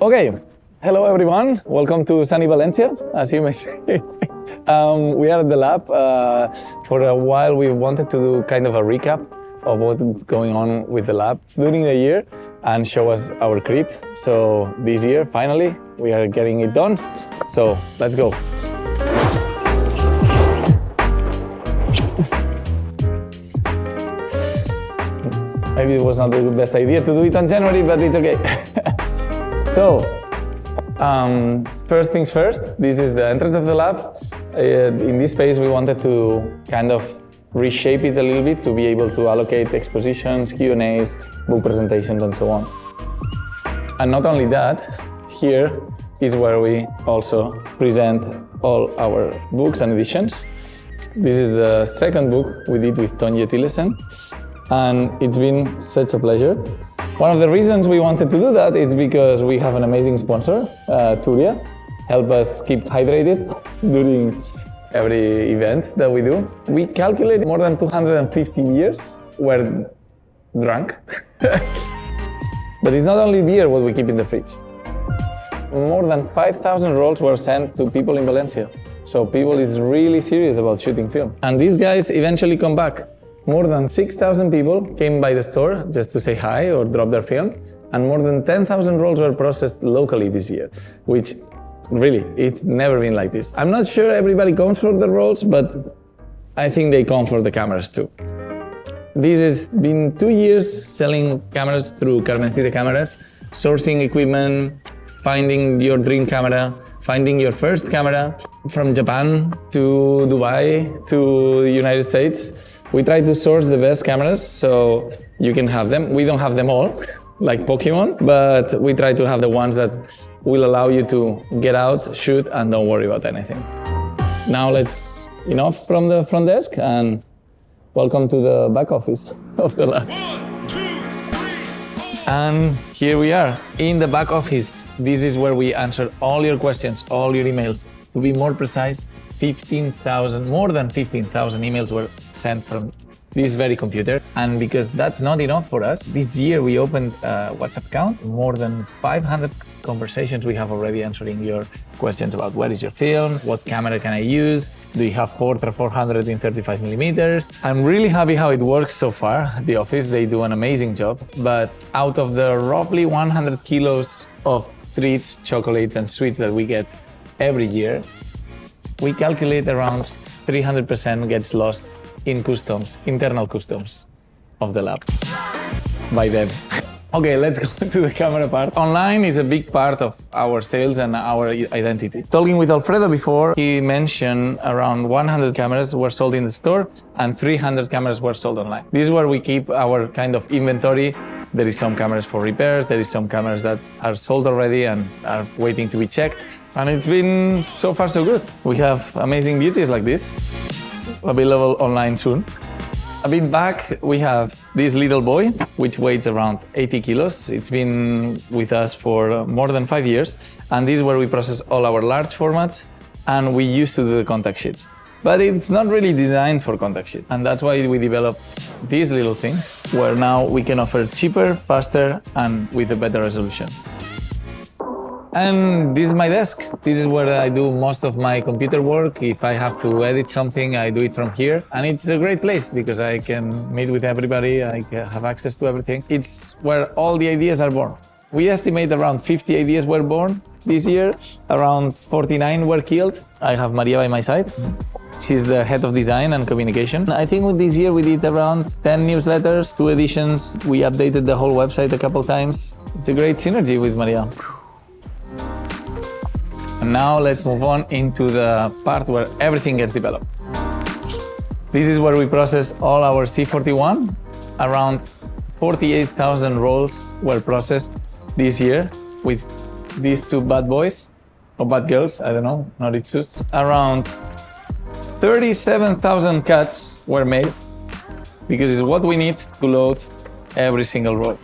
Okay, hello everyone. Welcome to sunny Valencia, as you may say. We are at the lab. For a while we wanted to do kind of a recap of what's going on with the lab during the year and show us our creep. So this year, finally, we are getting it done. So let's go. Maybe it was not the best idea to do it on January, but it's okay. So, first things first, this is the entrance of the lab. In this space, we wanted to kind of reshape it a little bit to be able to allocate expositions, Q&As, book presentations, and so on. And not only that, here is where we also present all our books and editions. This is the second book we did with Tonje Tillesen, and it's been such a pleasure. One of the reasons we wanted to do that is because we have an amazing sponsor, Turia, help us keep hydrated during every event that we do. We calculate more than 250 beers were drunk. But it's not only beer what we keep in the fridge. More than 5,000 rolls were sent to people in Valencia. So people is really serious about shooting film. And these guys eventually come back. More than 6,000 people came by the store just to say hi or drop their film, and more than 10,000 rolls were processed locally this year, which really, it's never been like this. I'm not sure everybody comes for the rolls, but I think they come for the cameras too. This has been 2 years selling cameras through Carmencita Cameras, sourcing equipment, finding your dream camera, finding your first camera, from Japan to Dubai to the United States. We try to source the best cameras so you can have them. We don't have them all, like Pokemon, but we try to have the ones that will allow you to get out, shoot, and don't worry about anything. Now let's enough from the front desk and welcome to the back office of the lab. 1, 2, 3, 4. And here we are in the back office. This is where we answer all your questions, all your emails. To be more precise, more than 15,000 emails were sent from this very computer. And because that's not enough for us, this year we opened a WhatsApp account. More than 500 conversations we have already answering your questions about where is your film, what camera can I use, do you have Portra 400 in 35 millimeters. I'm really happy how it works so far. The office, they do an amazing job. But out of the roughly 100 kilos of treats, chocolates, and sweets that we get every year, we calculate around 300% gets lost in customs, internal customs of the lab by them. Okay, let's go to the camera part. Online is a big part of our sales and our identity. Talking with Alfredo before, he mentioned around 100 cameras were sold in the store and 300 cameras were sold online. This is where we keep our kind of inventory. There is some cameras for repairs, there is some cameras that are sold already and are waiting to be checked. And it's been so far so good. We have amazing beauties like this, available online soon. A bit back, we have this little boy, which weighs around 80 kilos. It's been with us for more than 5 years. And this is where we process all our large format, and we used to do the contact sheets. But it's not really designed for contact sheet. And that's why we developed this little thing, where now we can offer cheaper, faster, and with a better resolution. And this is my desk. This is where I do most of my computer work. If I have to edit something, I do it from here. And it's a great place because I can meet with everybody. I have access to everything. It's where all the ideas are born. We estimate around 50 ideas were born this year. Around 49 were killed. I have Maria by my side. She's the head of design and communication. I think with this year we did around 10 newsletters, 2 editions. We updated the whole website a couple times. It's a great synergy with Maria. And now let's move on into the part where everything gets developed. This is where we process all our C41. Around 48,000 rolls were processed this year with these 2 bad boys, or bad girls, I don't know, Noritsus. Around 37,000 cuts were made because it's what we need to load every single roll.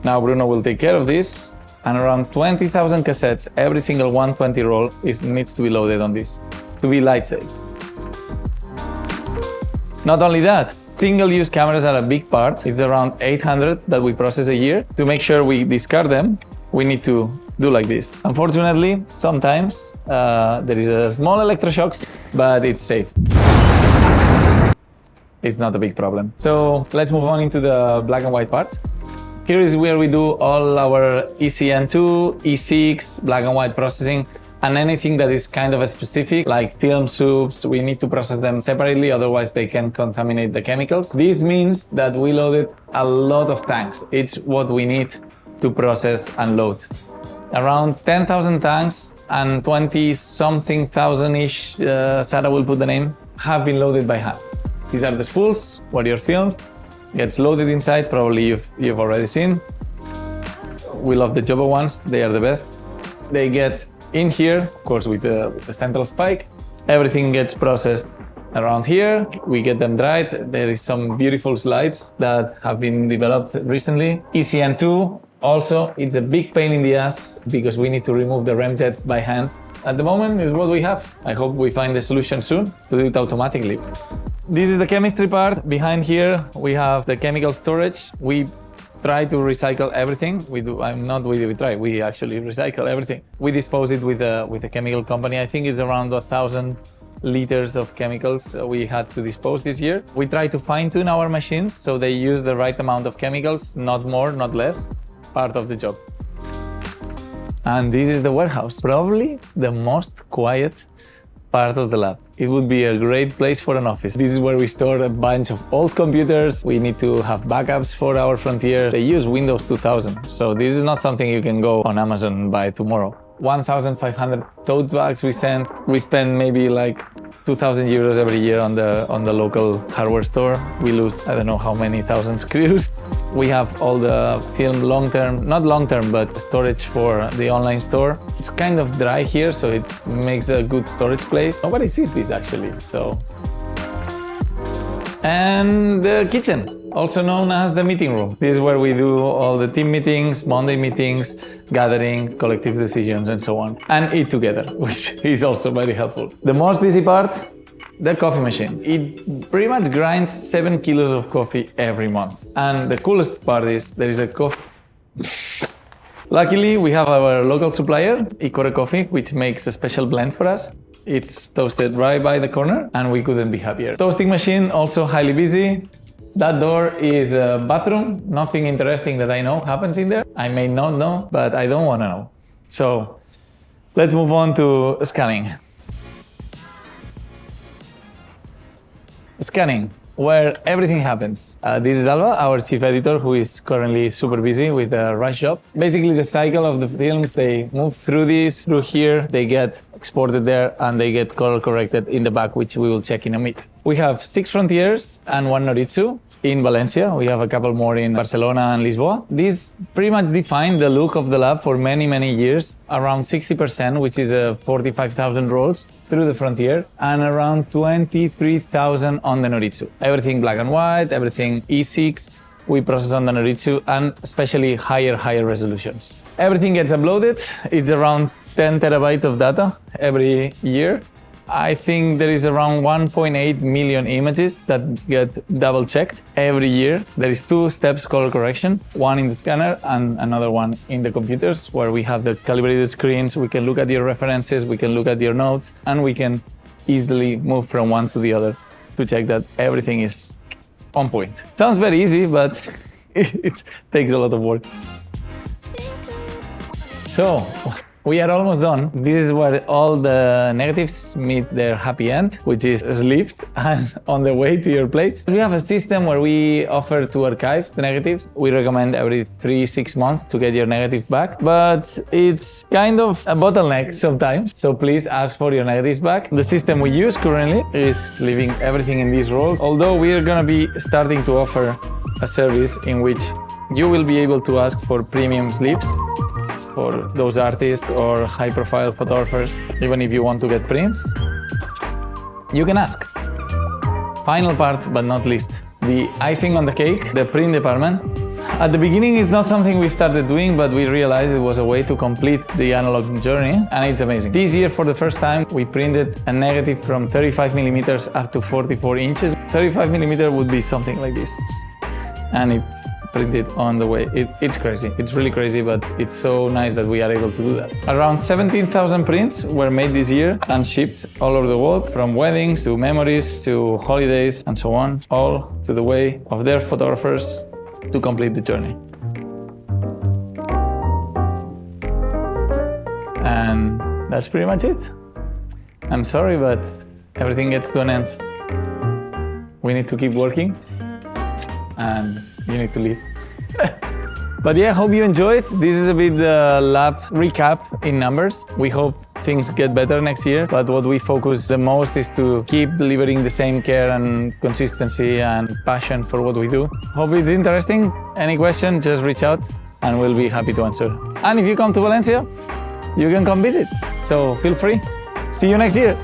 Now Bruno will take care of this. And around 20,000 cassettes, every single 120 roll needs to be loaded on this to be light safe. Not only that, single-use cameras are a big part. It's around 800 that we process a year. To make sure we discard them, we need to do like this. Unfortunately, sometimes there is a small electroshocks, but it's safe. It's not a big problem. So let's move on into the black and white parts. Here is where we do all our ECN2, E6, black and white processing, and anything that is kind of a specific, like film soups, we need to process them separately, otherwise they can contaminate the chemicals. This means that we loaded a lot of tanks. It's what we need to process and load. Around 10,000 tanks and 20-something thousand-ish, Sarah will put the name, have been loaded by hand. These are the spools where your film gets loaded inside, probably you've already seen. We love the Jobo ones, they are the best. They get in here, of course with the central spike. Everything gets processed around here. We get them dried. There is some beautiful slides that have been developed recently. ECN2, also, it's a big pain in the ass because we need to remove the ramjet by hand. At the moment is what we have. I hope we find a solution soon to do it automatically. This is the chemistry part. Behind here, we have the chemical storage. We try to recycle everything. We actually recycle everything. We dispose it with a chemical company. I think it's around 1,000 liters of chemicals we had to dispose this year. We try to fine-tune our machines so they use the right amount of chemicals, not more, not less. Part of the job. And this is the warehouse, probably the most quiet part of the lab. It would be a great place for an office. This is where we store a bunch of old computers. We need to have backups for our Frontier. They use Windows 2000, so this is not something you can go on Amazon and buy tomorrow. 1,500 tote bags we send. We spend maybe like 2,000 euros every year on the local hardware store. We lose, I don't know how many thousand screws. We have all the film not long-term, but storage for the online store. It's kind of dry here, so it makes a good storage place. Nobody sees this actually, so. And the kitchen, also known as the meeting room. This is where we do all the team meetings, Monday meetings, gathering, collective decisions, and so on. And eat together, which is also very helpful. The most busy part, the coffee machine. It pretty much grinds 7 kilos of coffee every month. And the coolest part is there is a coffee. Luckily, we have our local supplier, Icore Coffee, which makes a special blend for us. It's toasted right by the corner, and we couldn't be happier. Toasting machine, also highly busy. That door is a bathroom. Nothing interesting that I know happens in there. I may not know, but I don't want to know. So let's move on to scanning. Scanning, where everything happens. This is Alba, our chief editor, who is currently super busy with the rush job. Basically, the cycle of the films, they move through here, they get exported there, and they get color corrected in the back, which we will check in a minute. We have 6 Frontiers and 1 Noritsu in Valencia. We have a couple more in Barcelona and Lisboa. These pretty much define the look of the lab for many, many years. Around 60%, which is 45,000 rolls through the Frontier, and around 23,000 on the Noritsu. Everything black and white, everything E6, we process on the Noritsu, and especially higher resolutions. Everything gets uploaded. It's around 10 terabytes of data every year. I think there is around 1.8 million images that get double checked every year. There is 2 steps color correction, one in the scanner and another one in the computers, where we have the calibrated screens. We can look at your references, we can look at your notes, and we can easily move from one to the other to check that everything is on point. Sounds very easy, but it takes a lot of work. So, we are almost done. This is where all the negatives meet their happy end, which is sleeved and on the way to your place. We have a system where we offer to archive the negatives. We recommend every 3-6 months to get your negative back, but it's kind of a bottleneck sometimes. So please ask for your negatives back. The system we use currently is leaving everything in these rolls, although we are gonna be starting to offer a service in which you will be able to ask for premium sleeves for those artists or high-profile photographers. Even if you want to get prints, you can ask. Final part, but not least, the icing on the cake, the print department. At the beginning, it's not something we started doing, but we realized it was a way to complete the analog journey, and it's amazing. This year, for the first time, we printed a negative from 35 millimeters up to 44 inches. 35 millimeter would be something like this, and it's printed on the way. It's crazy. It's really crazy, but it's so nice that we are able to do that. Around 17,000 prints were made this year and shipped all over the world, from weddings to memories to holidays and so on, all to the way of their photographers to complete the journey. And that's pretty much it. I'm sorry, but everything gets to an end. We need to keep working, and you need to leave. But yeah, hope you enjoyed. This is a bit lab recap in numbers. We hope things get better next year, but what we focus the most is to keep delivering the same care and consistency and passion for what we do. Hope it's interesting. Any question, just reach out and we'll be happy to answer. And if you come to Valencia, you can come visit. So feel free. See you next year.